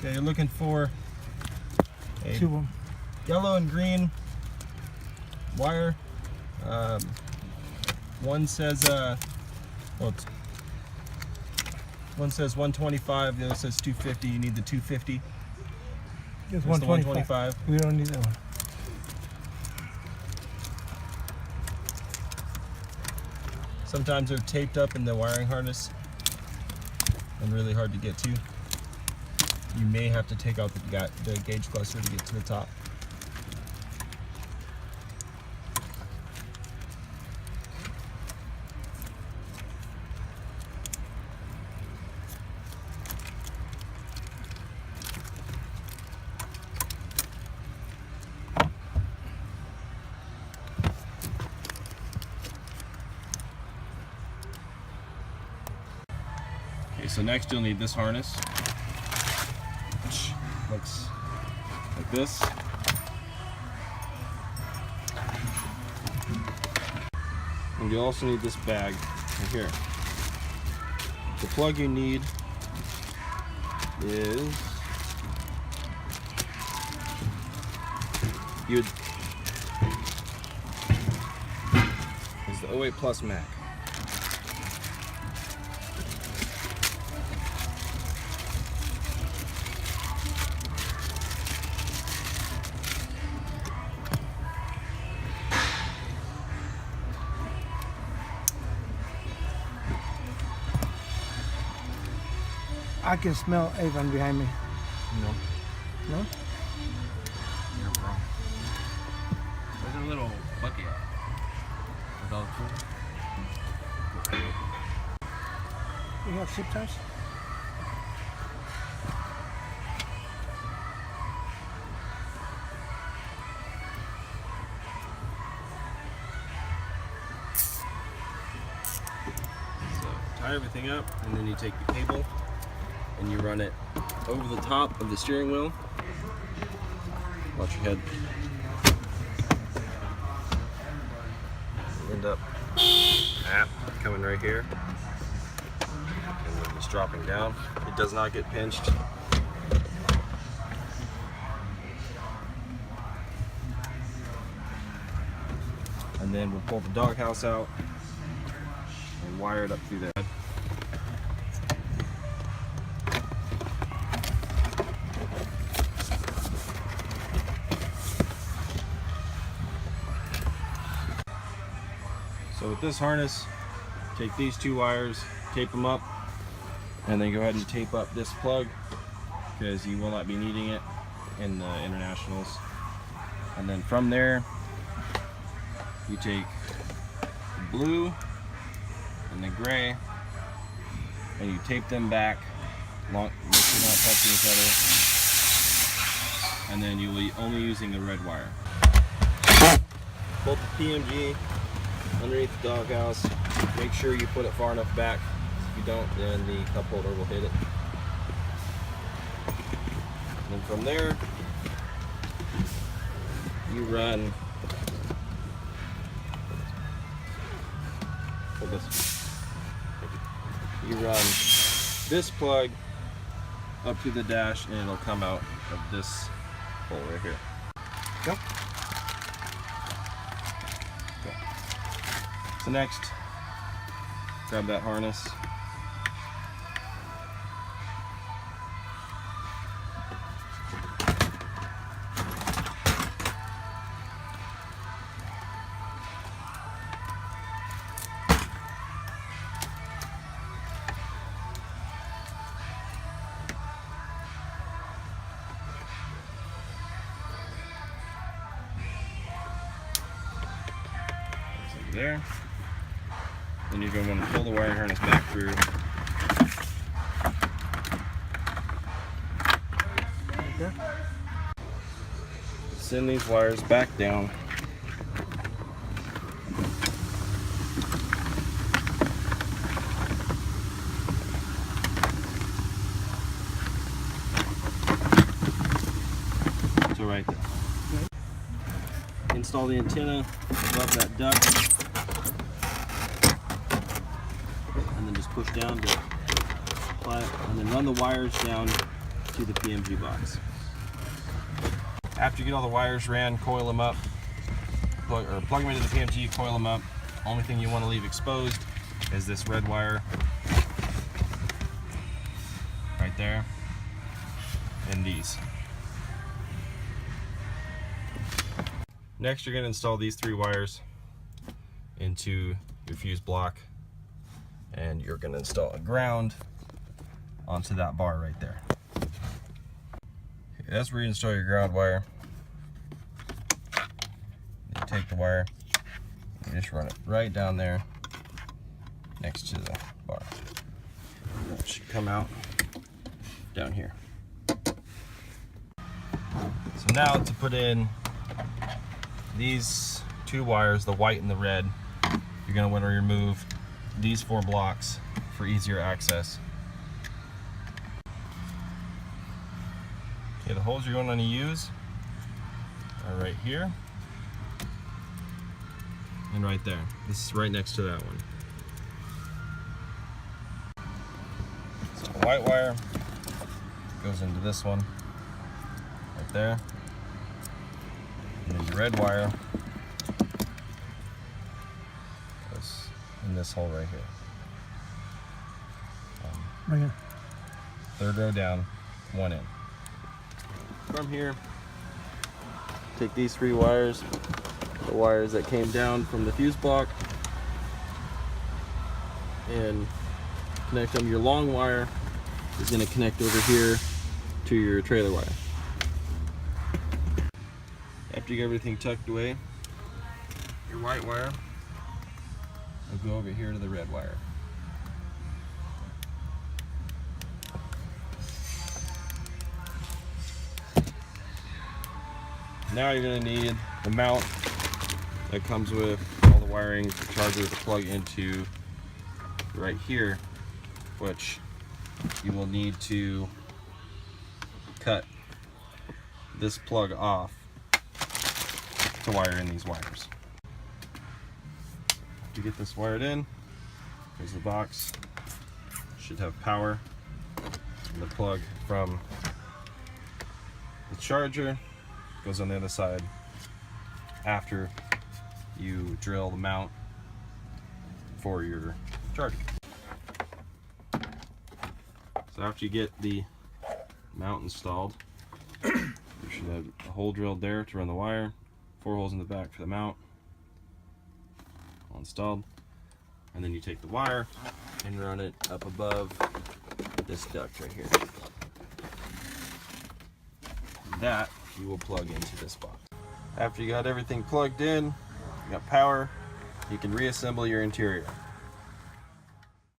Okay, you're looking for a Two of them. yellow and green wire. One says one says 125, the other says 250. You need the 250. It's That's the 125. We don't need that one. Sometimes they're taped up in the wiring harness and really hard to get to. You may have to take out the gauge cluster to get to the top. Okay, so next you'll need this harness, which looks like this. And you also need this bag right here. The plug you need is the 08 Plus Mac. I can smell Avon behind me. No. No? You're wrong. There's a little bucket with all the tools. You have zip ties? So tie everything up, and then you take the cable and you run it over the top of the steering wheel. Watch your head. You end up coming right here, and then just dropping down. It does not get pinched. And then we'll pull the doghouse out and wire it up through that. So with this harness, take these two wires, tape them up, and then go ahead and tape up this plug because you will not be needing it in the internationals. And then from there, you take the blue and the gray, and you tape them back, make sure they're not touching each other, and then you'll be only using the red wire. Bolt the PMG underneath the doghouse. Make sure you put it far enough back. If you don't, then the cup holder will hit it. And then from there, you run. Hold this. You run this plug up to the dash, and it'll come out of this hole right here. Yep. So next, grab that harness. There. Then you're going to want to pull the wiring harness back through. Okay. Send these wires back down. So right there. Okay. Install the antenna above that duct. And then just push down to apply it, and then run the wires down to the PMG box. After you get all the wires ran, coil them up, plug them into the PMG, coil them up. Only thing you want to leave exposed is this red wire right there, and these. Next, you're going to install these 3 wires into your fuse block, and you're going to install a ground onto that bar right there. Okay, that's where you install your ground wire. You take the wire, you just run it right down there next to the bar. It should come out down here. So now to put in these 2 wires, the white and the red, you're going to want to remove these 4 blocks for easier access. Okay, the holes you're going to want to use are right here and right there. This is right next to that one. So the white wire goes into this one right there, and then your red wire goes in this hole right here. Bring it. 3rd row down, 1 in. From here, take these 3 wires, the wires that came down from the fuse block, and connect them. Your long wire is going to connect over here to your trailer wire. After you get everything tucked away, your white wire will go over here to the red wire. Now you're going to need the mount that comes with all the wiring, the charger to plug into right here, which you will need to cut this plug off to wire in these wires. To get this wired in, here's the box. Should have power. And the plug from the charger goes on the other side after you drill the mount for your charger. So after you get the mount installed, you should have a hole drilled there to run the wire, 4 holes in the back for the mount, all installed, and then you take the wire and run it up above this duct right here. That you will plug into this box. After you got everything plugged in, you got power, you can reassemble your interior.